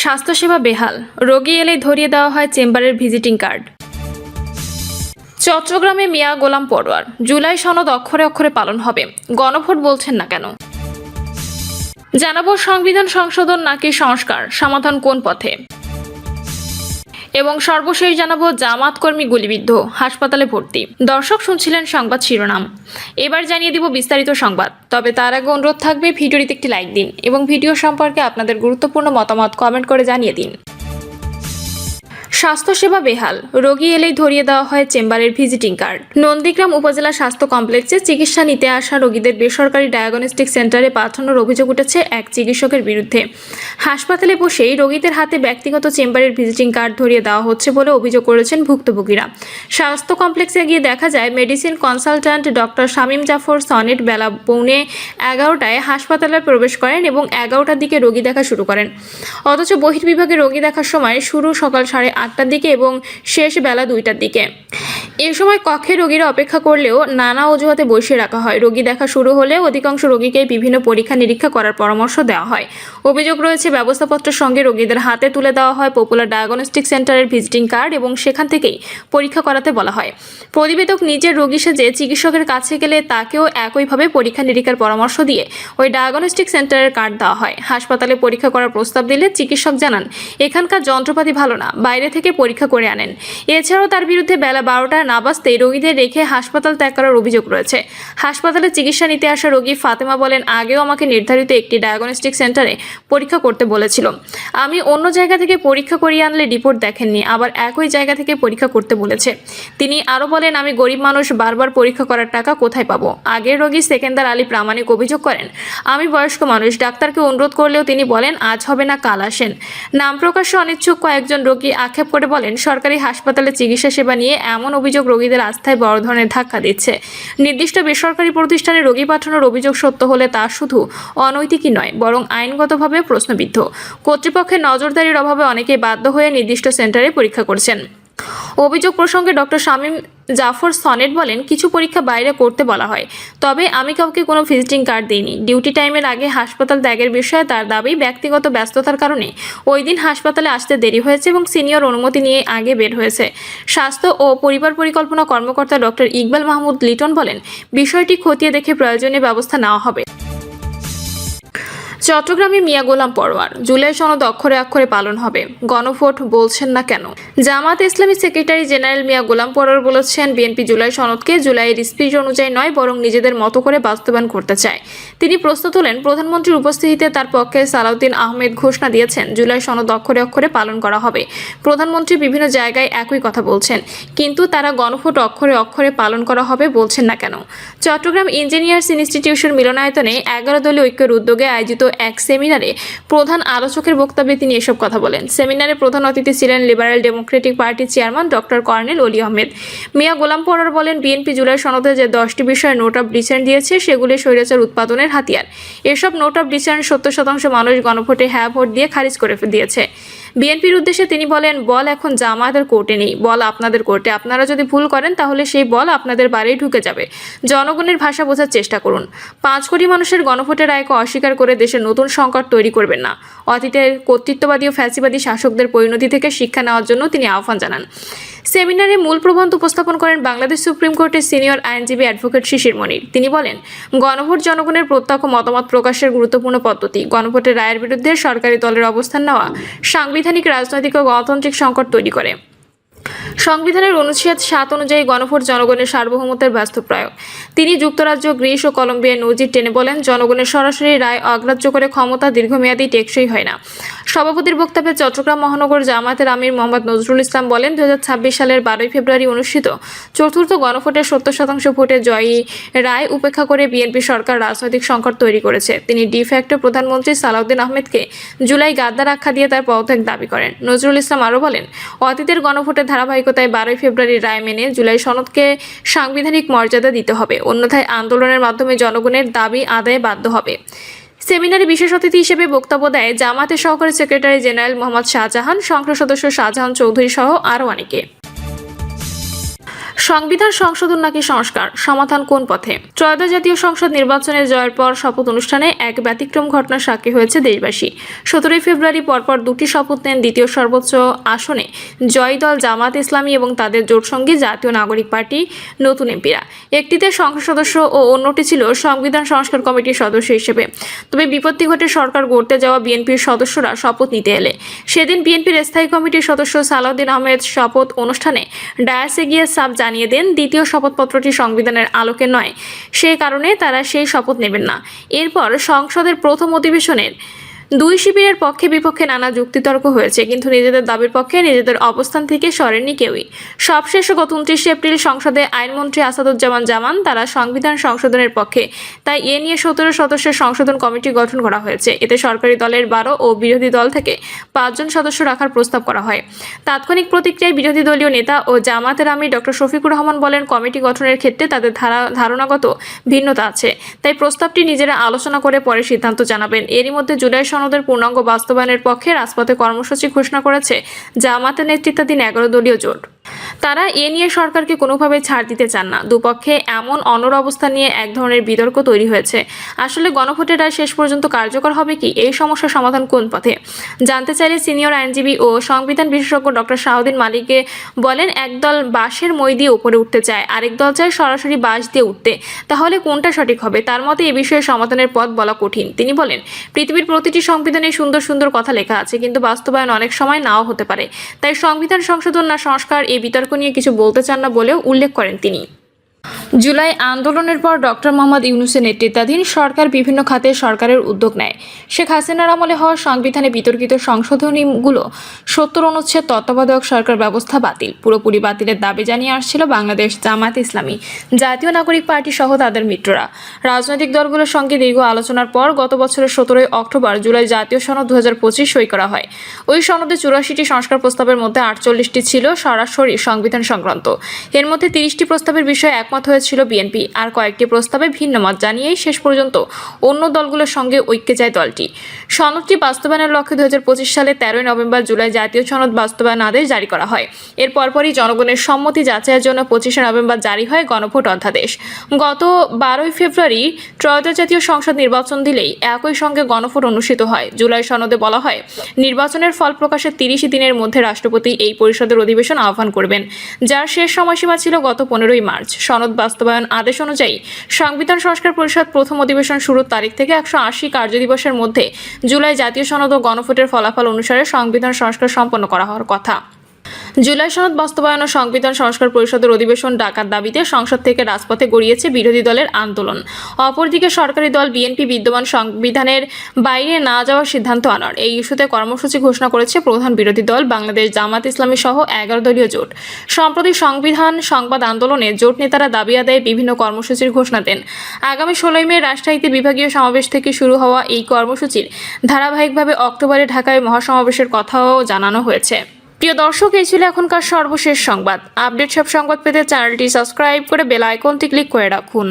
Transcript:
স্বাস্থ্যসেবা বেহাল, রোগী এলেই ধরিয়ে দেওয়া হয় চেম্বারের ভিজিটিং কার্ড। চট্টগ্রামে মিয়া গোলাম পরোয়ার, জুলাই সনদ অক্ষরে অক্ষরে পালন হবে, গণভোট বলছেন না কেন? জানাবো সংবিধান সংশোধন নাকি সংস্কার, সমাধান কোন পথে? এবং সর্বশেষ জানাবো জামাত কর্মী গুলিবিদ্ধ, হাসপাতালে ভর্তি। দর্শক শুনছিলেন সংবাদ শিরোনাম, এবার জানিয়ে দিব বিস্তারিত সংবাদ। তবে তার আগে অনুরোধ থাকবে ভিডিওটিতে একটি লাইক দিন এবং ভিডিও সম্পর্কে আপনাদের গুরুত্বপূর্ণ মতামত কমেন্ট করে জানিয়ে দিন। স্বাস্থ্যসেবা বেহাল, রোগী এলেই ধরিয়ে দেওয়া হয় চেম্বারের ভিজিটিং কার্ড। নন্দীগ্রাম উপজেলা স্বাস্থ্য কমপ্লেক্সে চিকিৎসা নিতে আসা রোগীদের বেসরকারি ডায়াগনস্টিক সেন্টারে পাঠানোর অভিযোগ উঠেছে এক চিকিৎসকের বিরুদ্ধে। হাসপাতালে বসেই রোগীদের হাতে ব্যক্তিগত চেম্বারের ভিজিটিং কার্ড ধরিয়ে দেওয়া হচ্ছে বলে অভিযোগ করেছেন ভুক্তভোগীরা। স্বাস্থ্য কমপ্লেক্সে গিয়ে দেখা যায় medicine consultant doctor Shamim Jafar Sonet বেলা 11:15 হাসপাতালে প্রবেশ করেন এবং 11টার দিকে রোগী দেখা শুরু করেন। অথচ বহির্বিভাগে রোগী দেখার সময় শুরু সকাল 8:30টার দিকে এবং শেষ বেলা 2টার দিকে। এ সময় কক্ষে রোগীরা অপেক্ষা করলেও নানা অজুহাতে বসিয়ে রাখা হয়। রোগী দেখা শুরু হলে অধিকাংশ রোগীকে বিভিন্ন পরীক্ষা নিরীক্ষা করার পরামর্শ দেওয়া হয়। অভিযোগ রয়েছে ব্যবস্থাপত্রের সঙ্গে রোগীদের হাতে তুলে দেওয়া হয় পপুলার ডায়াগনস্টিক সেন্টারের ভিজিটিং কার্ড এবং সেখান থেকেই পরীক্ষা করাতে বলা হয়। প্রতিবেদক নিজের রোগী সেজে চিকিৎসকের কাছে গেলে তাকেও একইভাবে পরীক্ষা নিরীক্ষার পরামর্শ দিয়ে ওই ডায়াগনস্টিক সেন্টারের কার্ড দেওয়া হয়। হাসপাতালে পরীক্ষা করার প্রস্তাব দিলে চিকিৎসক জানান এখানকার যন্ত্রপাতি ভালো না, বাইরে থেকে পরীক্ষা করে আনেন। এছাড়াও তার বিরুদ্ধে বেলা 12টা না বাজতেই রোগীদের রেখে হাসপাতাল ত্যাগ করার অভিযোগ রয়েছে। হাসপাতালে চিকিৎসা নিতে আসা রোগী ফাতেমা বলেন, আগেও আমাকে নির্ধারিত একটি ডায়াগনস্টিক সেন্টারে পরীক্ষা করতে বলেছিল। আমি অন্য জায়গা থেকে পরীক্ষা করিয়ে আনলে রিপোর্ট দেখেননি, আবার একই জায়গা থেকে পরীক্ষা করতে বলেছে। তিনি আরও বলেন, আমি গরিব মানুষ, বারবার পরীক্ষা করার টাকা কোথায় পাবো? আগের রোগী সেকেন্দার আলী প্রামাণিক অভিযোগ করেন, আমি বয়স্ক মানুষ, ডাক্তারকে অনুরোধ করলেও তিনি বলেন আজ হবে না কাল আসেন। নাম প্রকাশে অনিচ্ছুক কয়েকজন রোগী আক্ষেপ করে বলেন, সরকারি হাসপাতালে চিকিৎসা সেবা নিয়ে এমন অভিযোগ রোগীদের আস্থায় বড় ধরনের ধাক্কা দিচ্ছে। নির্দিষ্ট বেসরকারি প্রতিষ্ঠানে রোগী পাঠানোর অভিযোগ সত্য হলে তা শুধু অনৈতিকই নয়, বরং আইনগতভাবে প্রশ্নবিদ্ধ। কর্তৃপক্ষের নজরদারির অভাবে অনেকেই বাধ্য হয়ে নির্দিষ্ট সেন্টারে পরীক্ষা করছেন। অভিযোগ প্রসঙ্গে ডক্টর শামীম জাফর সনেট বলেন, কিছু পরীক্ষা বাইরে করতে বলা হয়, তবে আমি কাউকে কোনো ভিজিটিং কার্ড দিইনি। ডিউটি টাইমের আগে হাসপাতাল ত্যাগের বিষয়ে তার দাবি, ব্যক্তিগত ব্যস্ততার কারণে ওই দিন হাসপাতালে আসতে দেরি হয়েছে এবং সিনিয়র অনুমতি নিয়ে আগে বের হয়েছে। স্বাস্থ্য ও পরিবার পরিকল্পনা কর্মকর্তা ডক্টর ইকবাল মাহমুদ লিটন বলেন, বিষয়টি খতিয়ে দেখে প্রয়োজনীয় ব্যবস্থা নেওয়া হবে। চট্টগ্রামে মিয়া গোলাম পরোয়ার, জুলাই সনদ অক্ষরে অক্ষরে পালন হবে, গণভোট বলছেন না কেন? জামাত ইসলামী সেক্রেটারি জেনারেল মিয়া গোলাম পরোয়ার বলেছেন, বিএনপি জুলাই সনদকে জুলাইয়ের স্পিচ অনুযায়ী নয়, বরং নিজেদের মতো করে বাস্তবায়ন করতে চায়। তিনি প্রশ্ন তোলেন, প্রধানমন্ত্রীর উপস্থিতিতে তার পক্ষে সালাউদ্দিন আহমেদ ঘোষণা দিয়েছেন জুলাই সনদ অক্ষরে অক্ষরে পালন করা হবে। প্রধানমন্ত্রী বিভিন্ন জায়গায় একই কথা বলছেন, কিন্তু তারা গণভোট অক্ষরে অক্ষরে পালন করা হবে বলছেন না কেন? চট্টগ্রাম ইঞ্জিনিয়ার্স ইনস্টিটিউশন মিলনায়তনে 11 দলীয় ঐক্যের উদ্যোগে আয়োজিত এক সেমিনারে প্রধান আলোচকের বক্তব্যে তিনি এসব কথা বলেন। সেমিনারে প্রধান অতিথি ছিলেন লিবারেল ডেমোক্রেটিক পার্টির চেয়ারম্যান ডক্টর কর্নেল অলি আহমেদ। মিয়া গোলাম পরোয়ার বলেন, বিএনপি জুলাই সনদে যে 10টি বিষয়ে নোট অফ ডিসেন্ট দিয়েছে সেগুলি স্বৈরাচার উৎপাদনের হাতিয়ার। এসব নোট অফ ডিসেন্ট 70% মানুষ গণভোটে হ্যাঁ ভোট দিয়ে খারিজ করে দিয়েছে। বিএনপির উদ্দেশ্যে তিনি বলেন, বল এখন জামায়াতের কোর্টে নেই, বল আপনাদের কোর্টে। আপনারা যদি ভুল করেন তাহলে সেই বল আপনাদের বাড়িই ঢুকে যাবে। জনগণের ভাষা বোঝার চেষ্টা করুন। 5 কোটি মানুষের গণভোটের রায়কে অস্বীকার করে দেশের নতুন সংকট তৈরি করবেন না। অতীতের কর্তৃত্ববাদী ও ফ্যাসিবাদী শাসকদের পরিণতি থেকে শিক্ষা নেওয়ার জন্য তিনি আহ্বান জানান। সেমিনারে মূল প্রবন্ধ উপস্থাপন করেন বাংলাদেশ সুপ্রিম কোর্টের সিনিয়র আইনজীবী অ্যাডভোকেট শিশির মনির। তিনি বলেন, গণভোট জনগণের প্রত্যক্ষ মতামত প্রকাশের গুরুত্বপূর্ণ পদ্ধতি। গণভোটের রায়ের বিরুদ্ধে সরকারি দলের অবস্থান নেওয়া সাংবিধানিক, রাজনৈতিক ও গণতান্ত্রিক সংকট তৈরি করে। সংবিধানের অনুচ্ছেদ 7 অনুযায়ী গণভোট জনগণের সার্বভৌমত্বের বাস্তব প্রয়োগ। তিনি যুক্তরাজ্য, গ্রিস ও কলম্বিয়ার নজির টেনে বলেন, জনগণের সরাসরি রায় অগ্রাহ্য করে ক্ষমতা দীর্ঘমেয়াদী টেকসই হয় না। সভাপতির বক্তব্যে চট্টগ্রাম মহানগর জামায়াতের আমির মোহাম্মদ নজরুল ইসলাম বলেন, 2026 সালের 12 ফেব্রুয়ারি অনুষ্ঠিত চতুর্থ গণভোটের 70% ভোটে জয়ী রায় উপেক্ষা করে বিএনপি সরকার রাজনৈতিক সংকট তৈরি করেছে। তিনি ডিফ্যাক্টো প্রধানমন্ত্রী সালাউদ্দিন আহমেদকে জুলাই গাদ্দার আখ্যা দিয়ে তার পদত্যাগ দাবি করেন। নজরুল ইসলাম আরও বলেন, অতীতের গণভোটের ধারাবাহিকতায় 12 ফেব্রুয়ারির রায় মেনে জুলাই সনদকে সাংবিধানিক মর্যাদা দিতে হবে, অন্যথায় আন্দোলনের মাধ্যমে জনগণের দাবি আদায়ে বাধ্য হবে। সেমিনারে বিশেষ অতিথি হিসেবে বক্তব্য দেয় জামায়াতের সহকারী সেক্রেটারি জেনারেল মোহাম্মদ শাহজাহান, সংসদ সদস্য শাহজাহান চৌধুরী সহ আরও অনেকে। সংবিধান সংশোধন নাকি সংস্কার, সমাধান কোন পথে? ত্রয়োদশ জাতীয় সংসদ নির্বাচনে জয়ের পর শপথ অনুষ্ঠানে এক ব্যতিক্রম ঘটনার সাক্ষী হয়েছে দেশবাসী। 17 ফেব্রুয়ারি পরপর দুটি শপথ নেন দ্বিতীয় সর্বোচ্চ আসনে জয়ী দল জামাত ইসলামী এবং তাদের জোটসঙ্গী জাতীয় নাগরিক পার্টি নতুন এমপিরা। একটিতে সংসদ সদস্য ও অন্যটি ছিল সংবিধান সংস্কার কমিটির সদস্য হিসেবে। তবে বিপত্তি ঘটে সরকার গড়তে যাওয়া বিএনপির সদস্যরা শপথ নিতে এলে। সেদিন বিএনপির স্থায়ী কমিটির সদস্য সালাউদ্দিন আহমেদ শপথ অনুষ্ঠানে ডায়াসে গিয়ে সাফ জানিয়ে দেন দ্বিতীয় শপথপত্রটি সংবিধানের আলোকে নয়, সেই কারণে তারা সেই শপথ নেবেন না। এরপর সংসদের প্রথম অধিবেশনের দুই শিবিরের পক্ষে বিপক্ষে নানা যুক্তিতর্ক হয়েছে, কিন্তু নিজেদের দাবির পক্ষে নিজেদের অবস্থান থেকে সরেননি কেউই। সবশেষে গত 29 এপ্রিল সংসদে আইনমন্ত্রী আসাদুজ্জামান জামান তারা সংবিধান সংশোধনের পক্ষে, তাই এ নিয়ে 17 সদস্যের সংশোধন কমিটি গঠন করা হয়েছে। এতে সরকারি দলের 12 ও বিরোধী দল থেকে 5 জন সদস্য রাখার প্রস্তাব করা হয়। তাৎক্ষণিক প্রতিক্রিয়ায় বিরোধী দলীয় নেতা ও জামাতের আমির ডক্টর শফিকুর রহমান বলেন, কমিটি গঠনের ক্ষেত্রে তাদের ধারণাগত ভিন্নতা আছে, তাই প্রস্তাবটি নিজেরা আলোচনা করে পরে সিদ্ধান্ত জানাবেন। এরই মধ্যে জুলাই সনদের পূর্ণাঙ্গ বাস্তবায়নের পক্ষে রাজপথে কর্মসূচি ঘোষণা করেছে জামাতের নেতৃত্বাধীন 11 দলীয় জোট। তারা এ নিয়ে সরকারকে কোনোভাবে ছাড় দিতে চান না। দুপক্ষে এমন অনড় অবস্থান নিয়ে এক ধরনের বিতর্ক তৈরি হয়েছে। আসলে গণভোটের রায় শেষ পর্যন্ত কার্যকর হবে কি? এই সমস্যার সমাধান কোন পথে জানতে চাইলে সিনিয়র আইনজীবী ও সংবিধান বিশেষজ্ঞ ডক্টর শাহউদ্দিন মালিকে বলেন, একদল বাঁশের মই দিয়ে উপরে উঠতে চায়, আরেক দল চায় সরাসরি বাঁশ দিয়ে উঠতে। তাহলে কোনটা সঠিক হবে? তার মতে এ বিষয়ে সমাধানের পথ বলা কঠিন। তিনি বলেন, পৃথিবীর প্রতিটি সংবিধানে সুন্দর সুন্দর কথা লেখা আছে, কিন্তু বাস্তবায়ন অনেক সময় নাও হতে পারে। তাই সংবিধান সংশোধন না সংস্কার, এই বিতর্ক নিয়ে কিছু বলতে চান না বলেও উল্লেখ করেন তিনি। জুলাই আন্দোলনের পর ডক্টর মোহাম্মদ ইউনূসের নেতৃত্বাধীন সরকার বিভিন্ন খাতে সরকারের উদ্যোগ নেয়। শেখ হাসিনার আমলে হওয়া সংবিধানে বিতর্কিত সংশোধনীগুলো 70 অনুচ্ছেদ তত্ত্বাবধায়ক সরকার ব্যবস্থা বাতিল, পুরোপুরি বাতিলের দাবি জানিয়ে আসছিল বাংলাদেশ জামাত ইসলামী, জাতীয় নাগরিক পার্টি সহ তাদের মিত্ররা। রাজনৈতিক দলগুলোর সঙ্গে দীর্ঘ আলোচনার পর গত বছরের 17 অক্টোবর জুলাই জাতীয় সনদ 2025 সই করা হয়। ওই সনদে 84টি সংস্কার প্রস্তাবের মধ্যে 48টি ছিল সরাসরি সংবিধান সংক্রান্ত। এর মধ্যে 30টি প্রস্তাবের বিষয়ে একমত হয়েছিল বিএনপি, আর কয়েকটি প্রস্তাবে ভিন্ন মত জানিয়েই শেষ পর্যন্ত অন্য দলগুলোর সঙ্গে ঐক্যে যায় দলটি। সনদটি বাস্তবায়নের লক্ষ্যে 2025 সালে 13 নভেম্বর জুলাই জাতীয় সনদ বাস্তবায়ন আদেশ জারি করা হয়। এর পরপরই জনগণের সম্মতি যাচাইয়ের জন্য 25 নভেম্বর জারি হয় গণভোট অধ্যাদেশ। গত 12 ফেব্রুয়ারি ত্রয়োদশ জাতীয় সংসদ নির্বাচন দিলেই একই সঙ্গে গণভোট অনুষ্ঠিত হয়। জুলাই সনদে বলা হয়, নির্বাচনের ফল প্রকাশের 30 দিনের মধ্যে রাষ্ট্রপতি এই পরিষদের অধিবেশন আহ্বান করবেন, যার শেষ সময়সীমা ছিল গত 15 মার্চ। সনদ বাস্তবায়ন আদেশ অনুযায়ী সংবিধান সংস্কার পরিষদ প্রথম অধিবেশন শুরুর তারিখ থেকে 180 কার্যদিবসের মধ্যে জুলাই জাতীয় সনদ ও গণভোটের ফলাফল অনুসারে সংবিধান সংস্কার সম্পন্ন করা হওয়ার কথা। জুলাই সনদ বাস্তবায়ন ও সংবিধান সংস্কার পরিষদের অধিবেশন ডাকার দাবিতে সংসদ থেকে রাজপথে গড়িয়েছে বিরোধী দলের আন্দোলন। অপরদিকে সরকারি দল বিএনপি বিদ্যমান সংবিধানের বাইরে না যাওয়ার সিদ্ধান্ত আনার এই ইস্যুতে কর্মসূচি ঘোষণা করেছে প্রধান বিরোধী দল বাংলাদেশ জামাত ইসলামী সহ 11 দলীয় জোট। সম্প্রতি সংবিধান সংবাদ আন্দোলনে জোট নেতারা দাবি আদায়ে বিভিন্ন কর্মসূচির ঘোষণা দেন। আগামী 16 মে রাজশাহীতে বিভাগীয় সমাবেশ থেকে শুরু হওয়া এই কর্মসূচির ধারাবাহিকভাবে অক্টোবরে ঢাকায় মহাসমাবেশের কথাও জানানো হয়েছে। প্রিয় দর্শক, এই ছিল এখনকার সর্বশেষ সংবাদ। আপডেট সব সংবাদ পেতে চ্যানেলটি সাবস্ক্রাইব করে বেল আইকনটি ক্লিক করে রাখুন।